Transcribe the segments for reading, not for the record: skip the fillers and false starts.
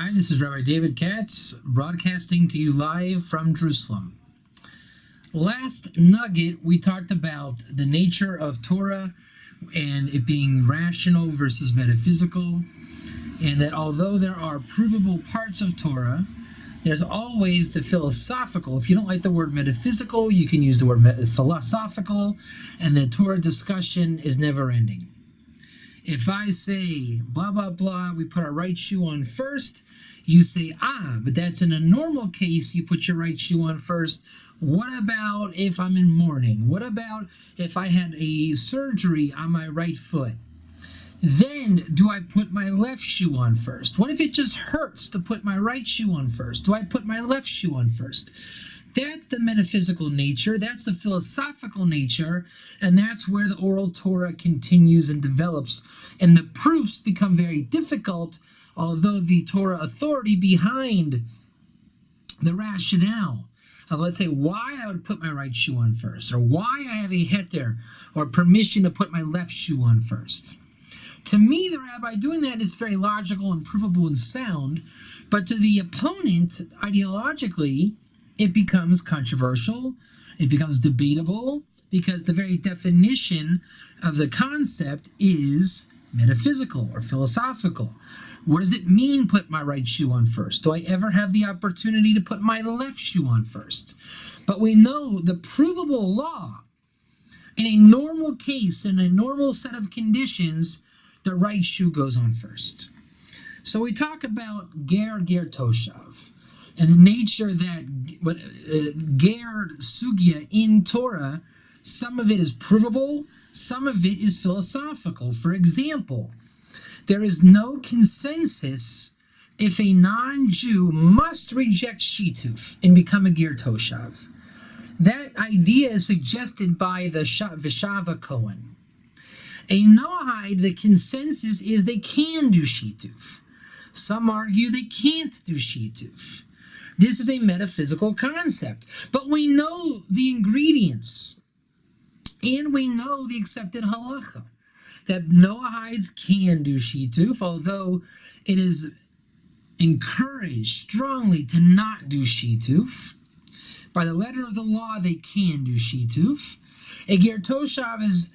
Hi, this is Rabbi David Katz, broadcasting to you live from Jerusalem. Last nugget, we talked about the nature of Torah and it being rational versus metaphysical, and that although there are provable parts of Torah, there's always the philosophical. If you don't like the word metaphysical, you can use the word philosophical, and the Torah discussion is never ending. If I say, blah, blah, blah, we put our right shoe on first, you say, but that's in a normal case, you put your right shoe on first. What about if I'm in mourning? What about if I had a surgery on my right foot? Then, do I put my left shoe on first? What if it just hurts to put my right shoe on first? Do I put my left shoe on first? That's the metaphysical nature, that's the philosophical nature, and that's where the oral Torah continues and develops. And the proofs become very difficult, although the Torah authority behind the rationale of, let's say, why I would put my right shoe on first, or why I have a heter, or permission to put my left shoe on first. To me, the rabbi doing that is very logical and provable and sound, but to the opponent, ideologically, it becomes controversial, it becomes debatable, because the very definition of the concept is metaphysical or philosophical. What does it mean, put my right shoe on first? Do I ever have the opportunity to put my left shoe on first? But we know the provable law, in a normal case, in a normal set of conditions, the right shoe goes on first. So we talk about Ger Toshav, and the nature that Ger Sugya in Torah, some of it is provable, some of it is philosophical. For example, there is no consensus if a non-Jew must reject Shituf and become a Ger Toshav. That idea is suggested by the Veshava Cohen. A Noahide, the consensus is they can do Shituf. Some argue they can't do Shituf. This is a metaphysical concept, but we know the ingredients, and we know the accepted halacha, that Noahides can do Shituf, although it is encouraged strongly to not do Shituf. By the letter of the law, they can do Shituf. A Ger Toshav is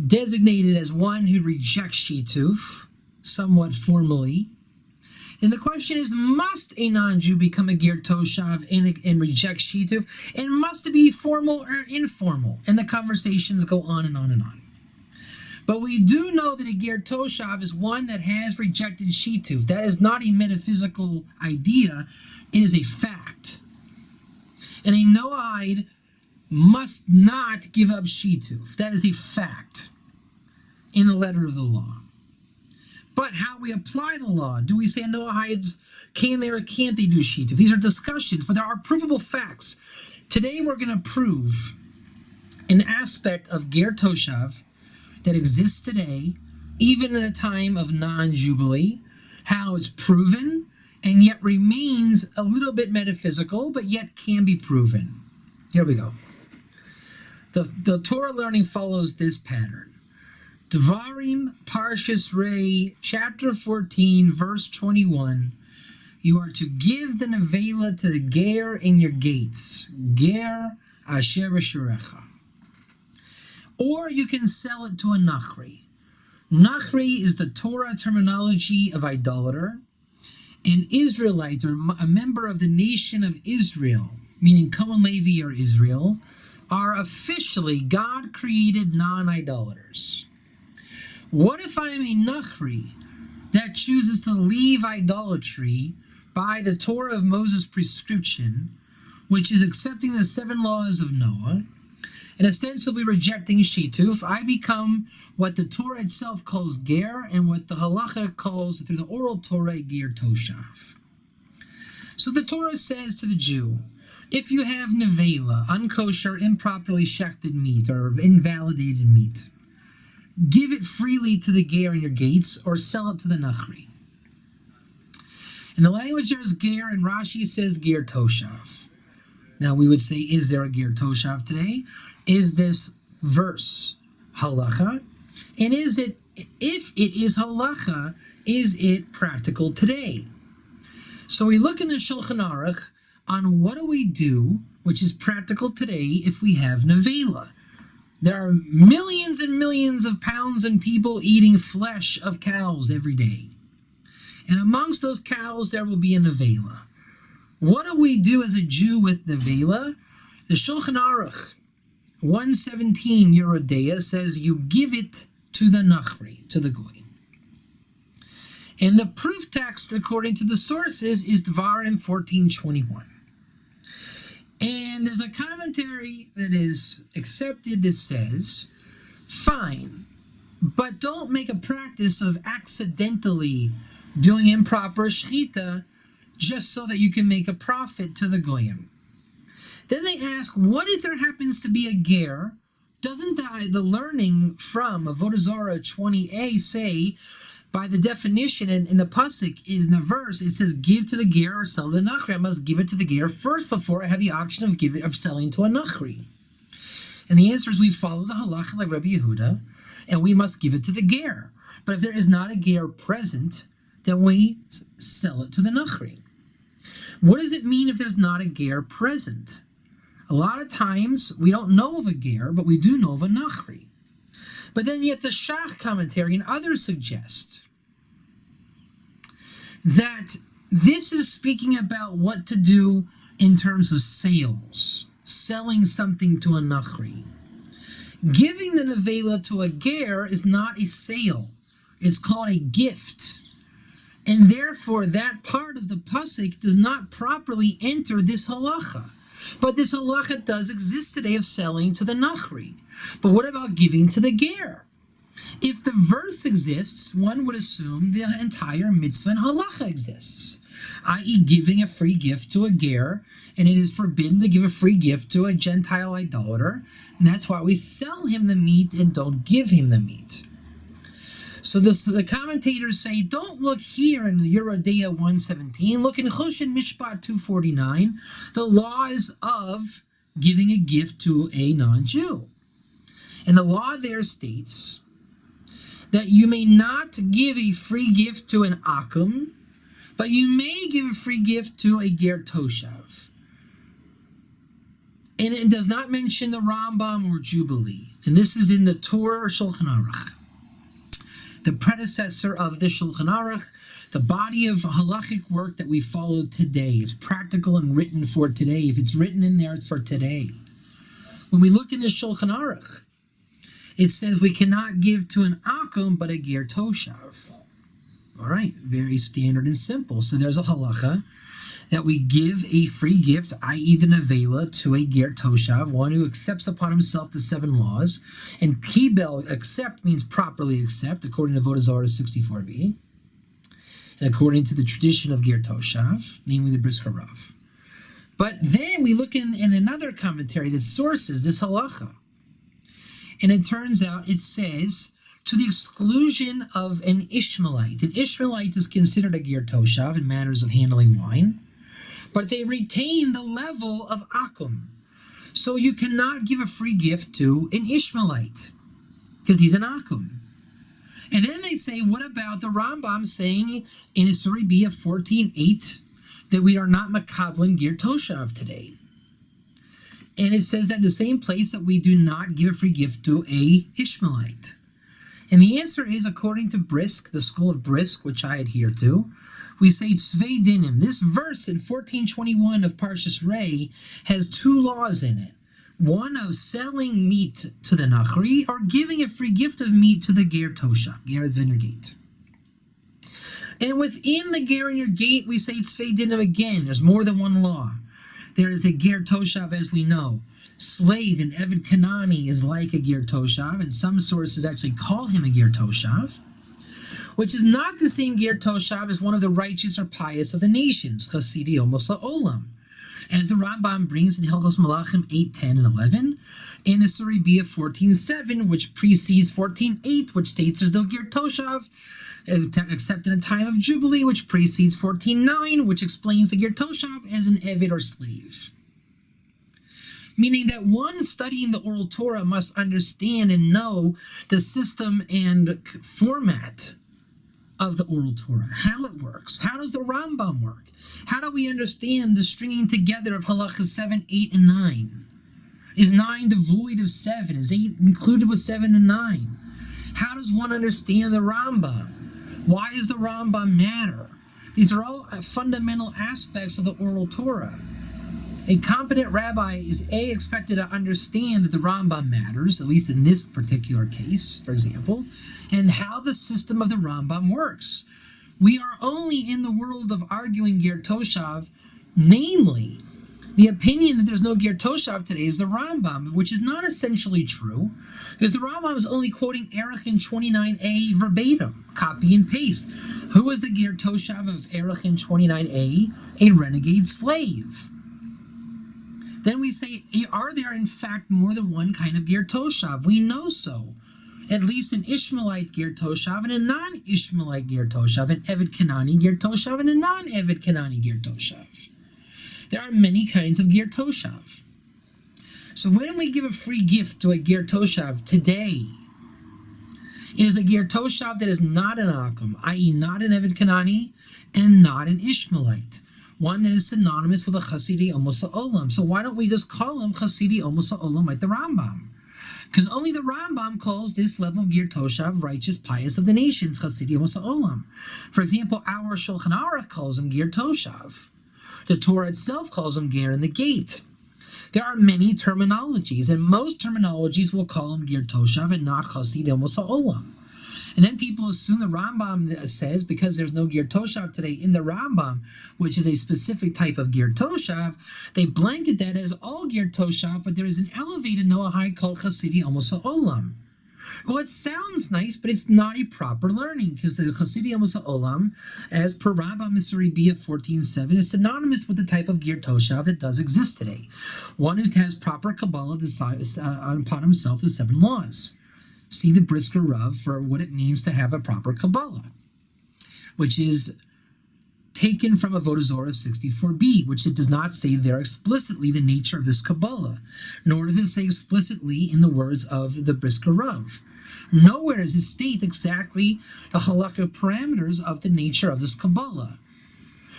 designated as one who rejects Shituf, somewhat formally. And the question is, must a non-Jew become a Ger Toshav and reject Shituf? And must it be formal or informal? And the conversations go on and on and on. But we do know that a Ger Toshav is one that has rejected Shituf. That is not a metaphysical idea. It is a fact. And a Noahide must not give up Shituf. That is a fact in the letter of the law. But how we apply the law, do we say Noahides can they or can't they do Shituf? These are discussions, but there are provable facts. Today we're going to prove an aspect of Ger Toshav that exists today, even in a time of non-Jubilee, how it's proven and yet remains a little bit metaphysical, but yet can be proven. Here we go. The Torah learning follows this pattern. Devarim Parshas Rei, chapter 14, verse 21. You are to give the nevela to the ger in your gates, ger asher b'sharecha. Or you can sell it to a nachri. Nachri is the Torah terminology of idolater. An Israelite, or a member of the nation of Israel, meaning Cohen Levi or Israel, are officially God-created non-idolaters. What if I am a Nachri that chooses to leave idolatry by the Torah of Moses' prescription, which is accepting the 7 laws of Noah, and ostensibly rejecting Shituf? I become what the Torah itself calls Ger, and what the Halacha calls, through the oral Torah, Ger Toshav. So the Torah says to the Jew, if you have nevela, unkosher, improperly shechted meat, or invalidated meat, give it freely to the ger in your gates, or sell it to the nachri. And the language there is ger, and Rashi says Ger Toshav. Now we would say, is there a Ger Toshav today? Is this verse halacha? And is it, if it is halacha, is it practical today? So we look in the Shulchan Aruch on what do we do, which is practical today, if we have nevela. There are millions and millions of pounds and people eating flesh of cows every day. And amongst those cows, there will be a nevela. What do we do as a Jew with nevela? The Shulchan Aruch 117 Yerodea says you give it to the Nachri, to the Goy. And the proof text, according to the sources, is Dvarim 14:21. And there's a commentary that is accepted that says, fine, but don't make a practice of accidentally doing improper shechita just so that you can make a profit to the goyim. Then they ask, what if there happens to be a ger? Doesn't the learning from Avodah Zarah 20a say, by the definition in the pasuk, in the verse, it says, give to the ger or sell to the nachri. I must give it to the ger first before I have the option of selling to a nachri. And the answer is we follow the halacha like Rabbi Yehuda, and we must give it to the ger. But if there is not a ger present, then we sell it to the nachri. What does it mean if there's not a ger present? A lot of times we don't know of a ger, but we do know of a nachri. But then yet the Shach commentary and others suggest that this is speaking about what to do in terms of sales, selling something to a nachri. Giving the nevela to a ger is not a sale. It's called a gift. And therefore that part of the pasuk does not properly enter this halacha. But this halacha does exist today of selling to the nachri. But what about giving to the ger? If the verse exists, one would assume the entire mitzvah and halacha exists, i.e. giving a free gift to a ger, and it is forbidden to give a free gift to a Gentile idolater, and that's why we sell him the meat and don't give him the meat. So the commentators say, don't look here in Yerodea 117, look in Choshen Mishpat 249, the laws of giving a gift to a non-Jew. And the law there states that you may not give a free gift to an akum, but you may give a free gift to a ger toshav. And it does not mention the Rambam or Jubilee. And this is in the Torah Shulchan Aruch, the predecessor of the Shulchan Aruch, the body of halachic work that we follow today. Is practical and written for today. If it's written in there, it's for today. When we look in the Shulchan Aruch, it says we cannot give to an akum but a ger toshav. All right, very standard and simple. So there's a halacha that we give a free gift, i.e. the nevela, to a ger toshav, one who accepts upon himself the 7 laws. And kibel, accept, means properly accept, according to Avodah Zarah 64b, and according to the tradition of ger toshav, namely the bris harav. But then we look in another commentary that sources this halacha. And it turns out it says, to the exclusion of an Ishmaelite. An Ishmaelite is considered a ger toshav in matters of handling wine, but they retain the level of akum. So you cannot give a free gift to an Ishmaelite, because he's an akum. And then they say, what about the Rambam saying in Isuri B of 14:8 that we are not makablan ger toshav today? And it says that in the same place that we do not give a free gift to a Ishmaelite. And the answer is, according to Brisk, the school of Brisk, which I adhere to, we say tzvei dinim. This verse in 14:21 of Parshas Rei has 2 laws in it. One of selling meat to the nachri, or giving a free gift of meat to the ger toshav. Ger is in your gate. And within the ger in your gate, we say tzvei dinim again. There's more than one law. There is a ger toshav, as we know. Slave in Eved Kanani is like a ger toshav, and some sources actually call him a ger toshav, which is not the same ger toshav as one of the righteous or pious of the nations, chasidi omos la'olam, as the Rambam brings in Hilchos Malachim 8:10 and 11, and the Isuri B of 14:7, which precedes 14:8, which states there's no ger toshav, except in a time of Jubilee, which precedes 14:9, which explains the ger toshav as an Eved or slave. Meaning that one studying the oral Torah must understand and know the system and format of the oral Torah, how it works. How does the Rambam work? How do we understand the stringing together of halachas 7, 8, and 9? Is 9 devoid of 7? Is 8 included with 7 and 9? How does one understand the Rambam? Why does the Rambam matter? These are all fundamental aspects of the oral Torah. A competent rabbi is expected to understand that the Rambam matters, at least in this particular case, for example, and how the system of the Rambam works. We are only in the world of arguing Ger Toshav, namely, the opinion that there's no Ger Toshav today is the Rambam, which is not essentially true, because the Rambam is only quoting Erech in 29a verbatim, copy and paste. Who was the Ger Toshav of Erech in 29a? A renegade slave. Then we say, are there in fact more than one kind of Ger Toshav? We know so. At least an Ishmaelite Ger Toshav and a non-Ishmaelite Ger Toshav, an Eved Kanani Ger Toshav and a non-Eved Kanani Ger Toshav. There are many kinds of Ger Toshav. So when we give a free gift to a Ger Toshav today, it is a Ger Toshav that is not an Akum, i.e. not an Eved Kanani and not an Ishmaelite. One that is synonymous with a Chasidi Amos Olam. So why don't we just call him Chasidi Amos Olam like the Rambam? Because only the Rambam calls this level of Ger Toshav righteous, pious of the nations, Chasidi Amos Olam. For example, our Shulchan Aruch calls him Ger Toshav. The Torah itself calls him Ger in the gate. There are many terminologies, and most terminologies will call him Ger Toshav and not Chasidi Amos Olam. And then people assume the Rambam says, because there's no Ger Toshav today in the Rambam, which is a specific type of Ger Toshav, they blanket that as all Ger Toshav, but there is an elevated Noahide called Chasidi Amos Olam. Well, it sounds nice, but it's not a proper learning, because the Chasidi Amos Olam, as per Rambam Misuri Bia 14.7, is synonymous with the type of Ger Toshav that does exist today. One who has proper Kabbalah upon himself the 7 laws. See the Brisker Rav for what it means to have a proper Kabbalah, which is taken from Avodah Zorah 64b, which it does not say there explicitly the nature of this Kabbalah, nor does it say explicitly in the words of the Brisker Rav. Nowhere does it state exactly the halakha parameters of the nature of this Kabbalah.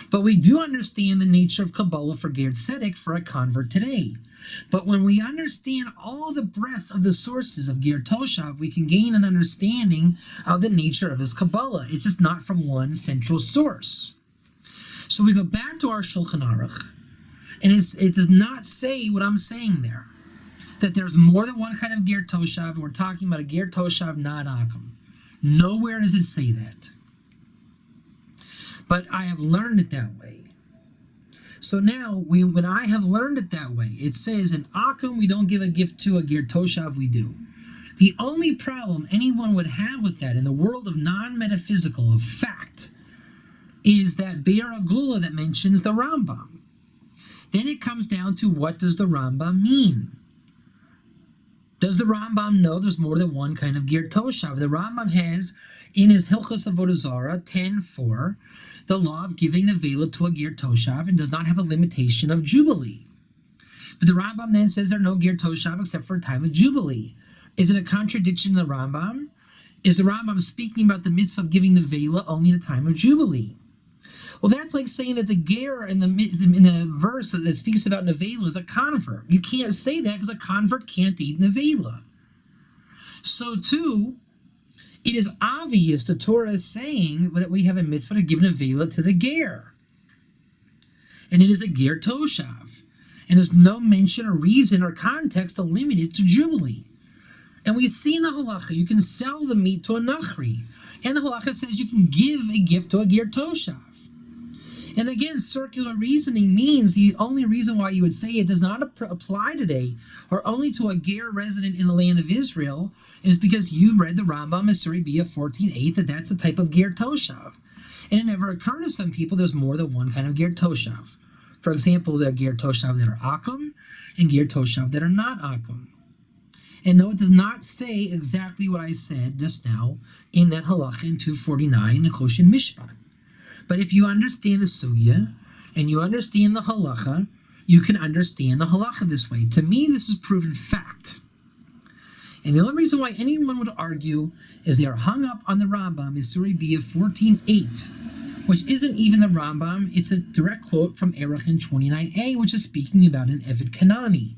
But we do understand the nature of Kabbalah for Ger Tzedek for a convert today. But when we understand all the breadth of the sources of Ger Toshav, we can gain an understanding of the nature of this Kabbalah. It's just not from one central source. So we go back to our Shulchan Aruch, and it does not say what I'm saying there, that there's more than one kind of Ger Toshav, and we're talking about a Ger Toshav not Akum. Nowhere does it say that. But I have learned it that way. So now, when I have learned it that way, it says in Akum we don't give a gift to, a Ger Toshav we do. The only problem anyone would have with that in the world of non-metaphysical, of fact, is that Be'er Agula that mentions the Rambam. Then it comes down to, what does the Rambam mean? Does the Rambam know there's more than one kind of Ger Toshav? The Rambam has, in his Hilchos Avodah Zarah 10.4, the law of giving nevela to a Ger Toshav, and does not have a limitation of Jubilee. But the Rambam then says there are no Ger Toshav except for a time of Jubilee. Is it a contradiction in the Rambam? Is the Rambam speaking about the mitzvah of giving nevela only in a time of Jubilee? Well, that's like saying that the ger in the verse that speaks about nevela is a convert. You can't say that because a convert can't eat nevela. So too, it is obvious the Torah is saying that we have a mitzvah to give nevela to the ger. And it is a Ger Toshav. And there's no mention or reason or context to limit it to Jubilee. And we see in the halacha, you can sell the meat to a nachri. And the halacha says you can give a gift to a Ger Toshav. And again, circular reasoning means the only reason why you would say it does not apply today, or only to a ger resident in the land of Israel, is because you read the Rambam Misuri Bia 14.8 that that's a type of Ger Toshav. And it never occurred to some people there's more than one kind of Ger Toshav. For example, there are Ger Toshav that are Akum and Ger Toshav that are not Akum. And no, it does not say exactly what I said just now in that halacha in 249 in Koshin Mishpat. But if you understand the sugya and you understand the halacha, you can understand the halacha this way. To me, this is proven fact. And the only reason why anyone would argue is they are hung up on the Rambam, Isuri Bia 14.8, which isn't even the Rambam. It's a direct quote from Erechim 29a, which is speaking about an Eved Kanani.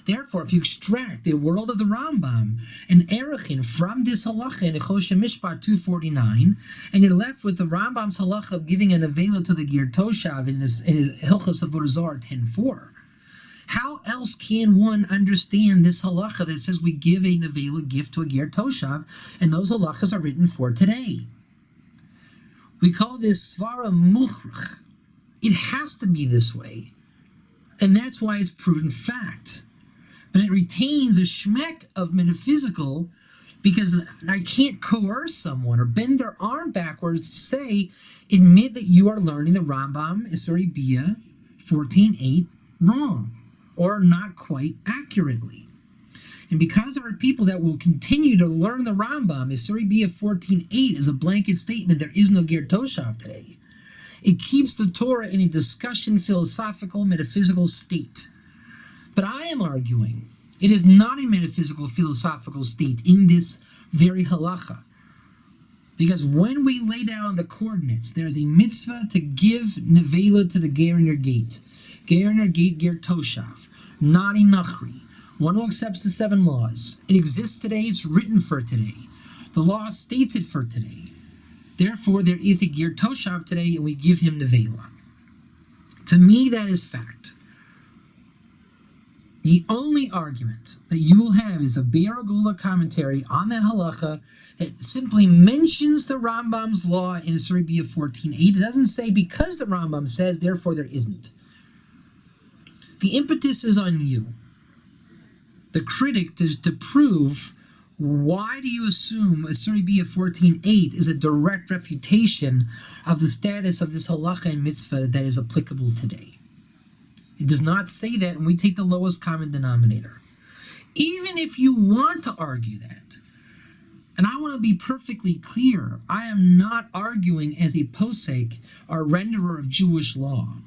Therefore, if you extract the world of the Rambam and Erechim from this halacha in Choshen Mishpat 249, and you're left with the Rambam's halacha of giving an avela to the Ger Toshav in his Hilchos Avodah Zarah 10.4, how else can one understand this halacha that says we give a nevela gift to a Ger Toshav, and those halachas are written for today? We call this svara muchrach. It has to be this way, and that's why it's proven fact. But it retains a shmek of metaphysical, because I can't coerce someone or bend their arm backwards to say, admit that you are learning the Rambam Isuri Bia 14.8 wrong, or not quite accurately. And because there are people that will continue to learn the Rambam, Isuri Bia 14.8 is a blanket statement, there is no Ger Toshav today. It keeps the Torah in a discussion, philosophical, metaphysical state. But I am arguing it is not a metaphysical, philosophical state in this very halacha. Because when we lay down the coordinates, there is a mitzvah to give nevela to the ger in your gate. Ger in your gate, Ger Toshav, not a nachri. One who accepts the 7 laws. It exists today, it's written for today. The law states it for today. Therefore, there is a Ger Toshav today, and we give him nevela. To me, that is fact. The only argument that you will have is a Be'er Agula commentary on that halacha that simply mentions the Rambam's law in Isuri Bia 14.8. It doesn't say because the Rambam says, therefore there isn't. The impetus is on you, the critic, to prove why do you assume Isuri Bia 14.8 is a direct refutation of the status of this halacha and mitzvah that is applicable today. It does not say that, and we take the lowest common denominator. Even if you want to argue that, and I want to be perfectly clear, I am not arguing as a posek or renderer of Jewish law.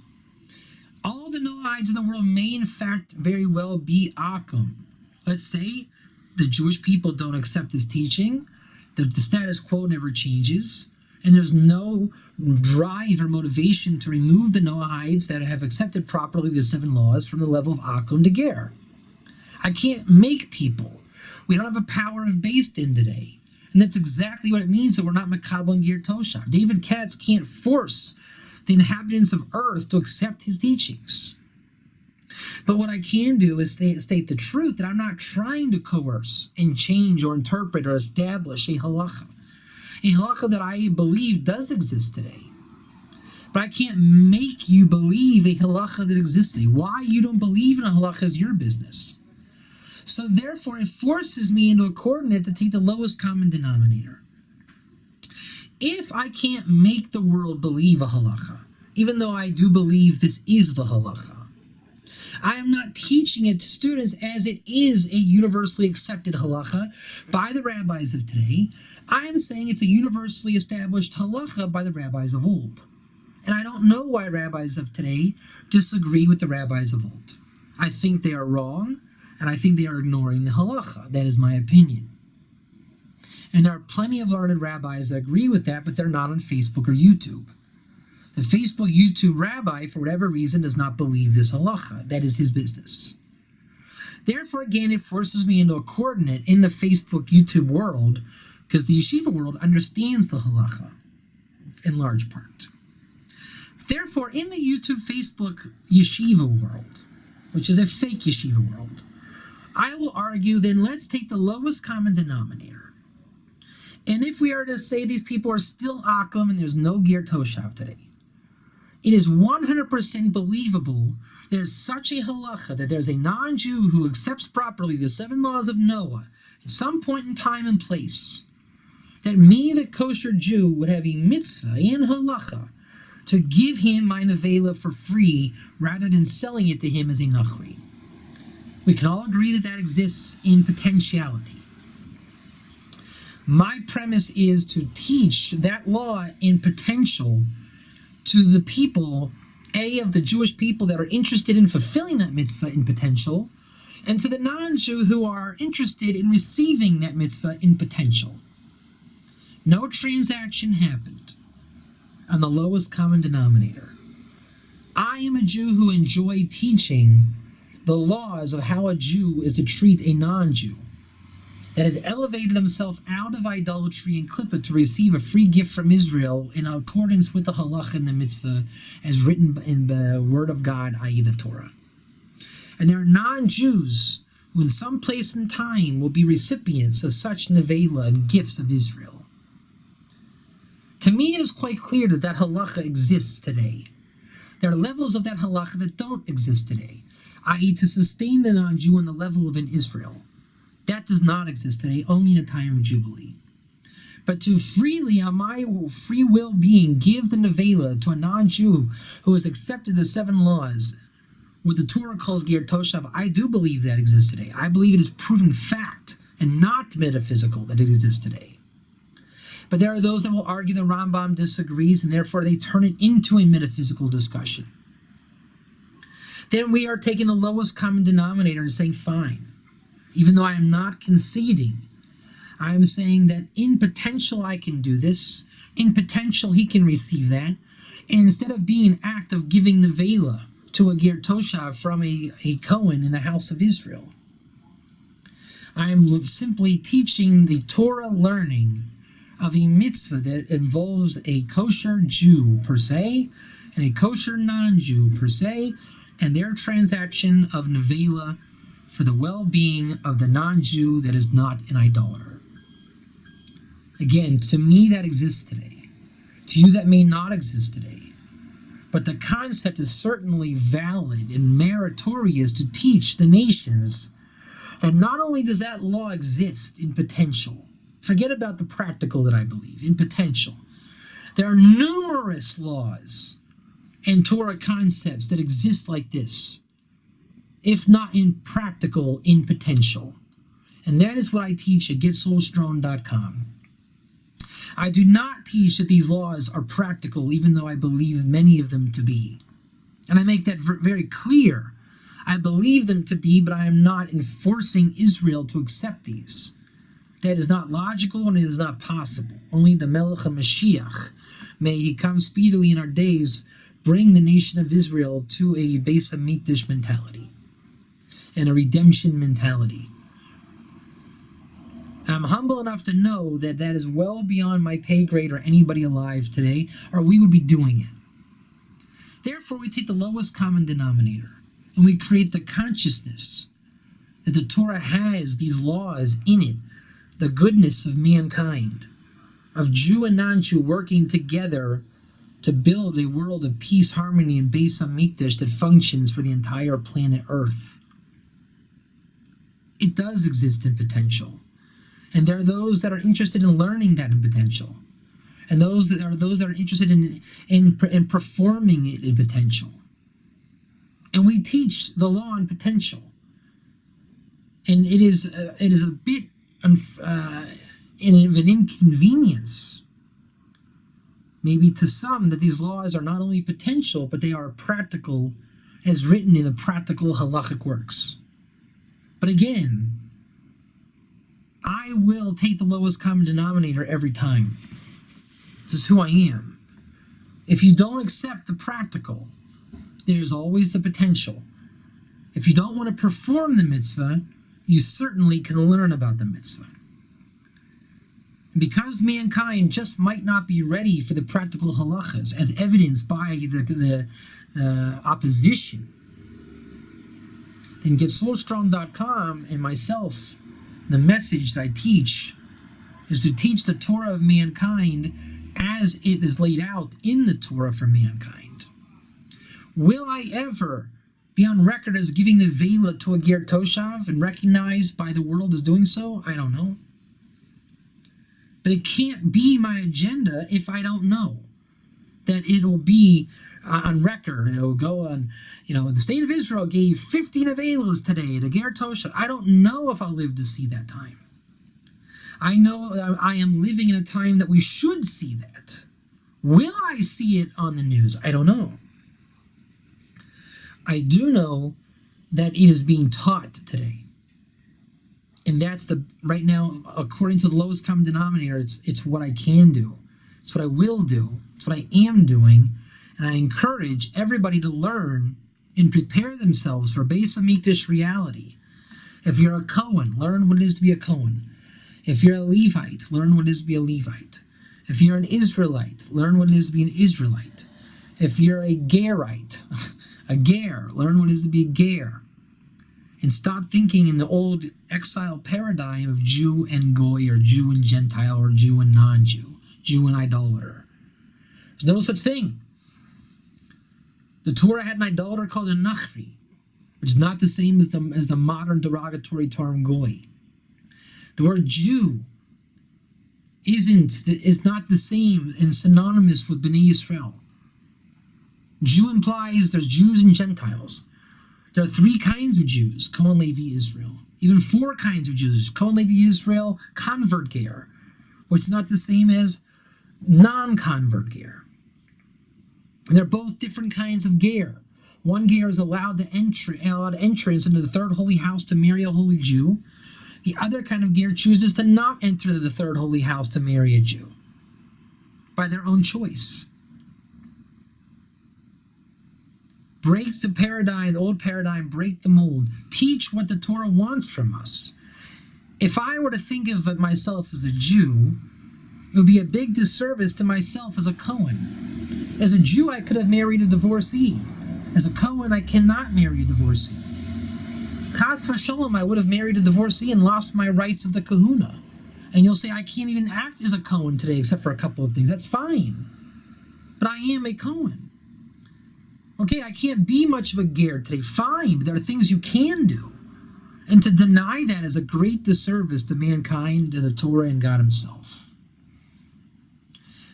All the Noahides in the world may in fact very well be Akum. Let's say the Jewish people don't accept this teaching, the status quo never changes, and there's no drive or motivation to remove the Noahides that have accepted properly the 7 laws from the level of Akum to Ger. I can't make people. We don't have a power of based in today. And that's exactly what it means that we're not Makabel and Ger Toshav. David Katz can't force the inhabitants of earth to accept his teachings. But what I can do is state the truth, that I'm not trying to coerce and change or interpret or establish a halacha. A halacha that I believe does exist today. But I can't make you believe a halacha that exists today. Why you don't believe in a halacha is your business. So therefore, it forces me into a coordinate to take the lowest common denominator. If I can't make the world believe a halacha, even though I do believe this is the halacha, I am not teaching it to students as it is a universally accepted halacha by the rabbis of today. I am saying it's a universally established halacha by the rabbis of old. And I don't know why rabbis of today disagree with the rabbis of old. I think they are wrong, and I think they are ignoring the halacha. That is my opinion. And there are plenty of learned rabbis that agree with that, but they're not on Facebook or YouTube. The Facebook, YouTube rabbi, for whatever reason, does not believe this halacha. That is his business. Therefore, again, it forces me into a coordinate in the Facebook, YouTube world, because the yeshiva world understands the halacha in large part. Therefore, in the YouTube, Facebook, yeshiva world, which is a fake yeshiva world, I will argue, then let's take the lowest common denominator. And if we are to say these people are still Akum and there's no Ger Toshav today, it is 100% believable there's such a halacha that there's a non-Jew who accepts properly the 7 laws of Noah at some point in time and place, that me, the kosher Jew, would have a mitzvah in halacha to give him my nevela for free rather than selling it to him as a nachri. We can all agree that that exists in potentiality. My premise is to teach that law in potential to the people, of the Jewish people that are interested in fulfilling that mitzvah in potential, and to the non-Jew who are interested in receiving that mitzvah in potential. No transaction happened on the lowest common denominator. I am a Jew who enjoy teaching the laws of how a Jew is to treat a non-Jew that has elevated himself out of idolatry and klippah to receive a free gift from Israel in accordance with the halacha and the mitzvah as written in the Word of God, i.e. the Torah. And there are non-Jews who in some place and time will be recipients of such nevela and gifts of Israel. To me, it is quite clear that that halacha exists today. There are levels of that halacha that don't exist today, i.e. to sustain the non-Jew on the level of an Israel. That does not exist today, only in a time of Jubilee. But to freely, on my free will being, give the nevela to a non-Jew who has accepted the 7 laws, what the Torah calls Ger Toshav, I do believe that exists today. I believe it is proven fact and not metaphysical that it exists today. But there are those that will argue the Rambam disagrees, and therefore they turn it into a metaphysical discussion. Then we are taking the lowest common denominator and saying, fine. Even though I am not conceding, I am saying that in potential I can do this, in potential he can receive that, and instead of being an act of giving nevela to a Ger Toshav from a Kohen in the house of Israel, I am simply teaching the Torah learning of a mitzvah that involves a kosher Jew per se, and a kosher non-Jew per se, and their transaction of nevela for the well-being of the non-Jew that is not an idolater. Again, to me that exists today. To you that may not exist today. But the concept is certainly valid and meritorious to teach the nations that not only does that law exist in potential, forget about the practical that I believe, in potential. There are numerous laws and Torah concepts that exist like this, if not in practical, in potential. And that is what I teach at getsoulstrong.com. I do not teach that these laws are practical, even though I believe many of them to be. And I make that very clear. I believe them to be, but I am not enforcing Israel to accept these. That is not logical and it is not possible. Only the Melech HaMashiach, may he come speedily in our days, bring the nation of Israel to a Beis HaMikdash mentality and a redemption mentality. I'm humble enough to know that that is well beyond my pay grade or anybody alive today, or we would be doing it. Therefore, we take the lowest common denominator and we create the consciousness that the Torah has these laws in it, the goodness of mankind, of Jew and non-Jew working together to build a world of peace, harmony, and Beis HaMikdash that functions for the entire planet Earth. It does exist in potential. And there are those that are interested in learning that in potential. And those that are interested in performing it in potential. And we teach the law in potential. And it is a bit of an inconvenience, maybe to some, that these laws are not only potential, but they are practical, as written in the practical halachic works. But again, I will take the lowest common denominator every time. This is who I am. If you don't accept the practical, there's always the potential. If you don't want to perform the mitzvah, you certainly can learn about the mitzvah. Because mankind just might not be ready for the practical halachas, as evidenced by the opposition, then getsoulstrong.com and myself, the message that I teach is to teach the Torah of mankind as it is laid out in the Torah for mankind. Will I ever be on record as giving the Vela to a Ger Toshav and recognized by the world as doing so? I don't know. But it can't be my agenda if I don't know that it'll be on record. It'll go on, the state of Israel gave 15 Avelas today to Ger Toshav. I don't know if I'll live to see that time. I know I am living in a time that we should see that. Will I see it on the news? I don't know. I do know that it is being taught today. And that's right now, according to the lowest common denominator, it's what I can do. It's what I will do. It's what I am doing. And I encourage everybody to learn and prepare themselves for Beis Hamikdash reality. If you're a Cohen, learn what it is to be a Cohen. If you're a Levite, learn what it is to be a Levite. If you're an Israelite, learn what it is to be an Israelite. If you're a Gerite, a Ger, learn what it is to be a Ger. And stop thinking in the old exile paradigm of Jew and Goy, or Jew and Gentile, or Jew and non-Jew, Jew and idolater. There's no such thing. The Torah had an idolater called a Nachri, which is not the same as the modern derogatory term Goy. The word Jew is not the same and synonymous with Bnei Yisrael. Jew implies there's Jews and Gentiles. There are 3 kinds of Jews: Cohen, Levi, Israel. Even 4 kinds of Jews: Cohen, Levi, Israel, convert Ger, which is not the same as non-convert Ger. And they're both different kinds of Ger. One Ger is allowed entrance into the third holy house to marry a holy Jew. The other kind of Ger chooses to not enter the third holy house to marry a Jew by their own choice. Break the paradigm, the old paradigm, break the mold. Teach what the Torah wants from us. If I were to think of myself as a Jew, it would be a big disservice to myself as a Cohen. As a Jew, I could have married a divorcee. As a Cohen, I cannot marry a divorcee. Chas v'sholom, I would have married a divorcee and lost my rights of the kahuna. And you'll say, I can't even act as a Cohen today except for a couple of things. That's fine. But I am a Cohen. Okay, I can't be much of a Ger today. Fine, but there are things you can do. And to deny that is a great disservice to mankind, to the Torah, and God himself.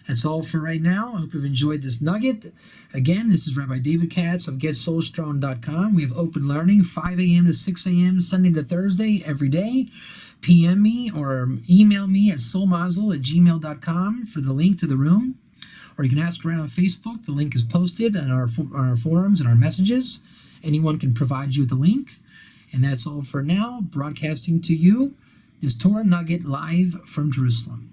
That's all for right now. I hope you've enjoyed this nugget. Again, this is Rabbi David Katz of GetSoulStrong.com. We have open learning 5 a.m. to 6 a.m. Sunday to Thursday every day. PM me or email me at soulmazel@gmail.com for the link to the room. Or you can ask around on Facebook. The link is posted on our forums and our messages. Anyone can provide you with the link. And that's all for now. Broadcasting to you this Torah Nugget live from Jerusalem.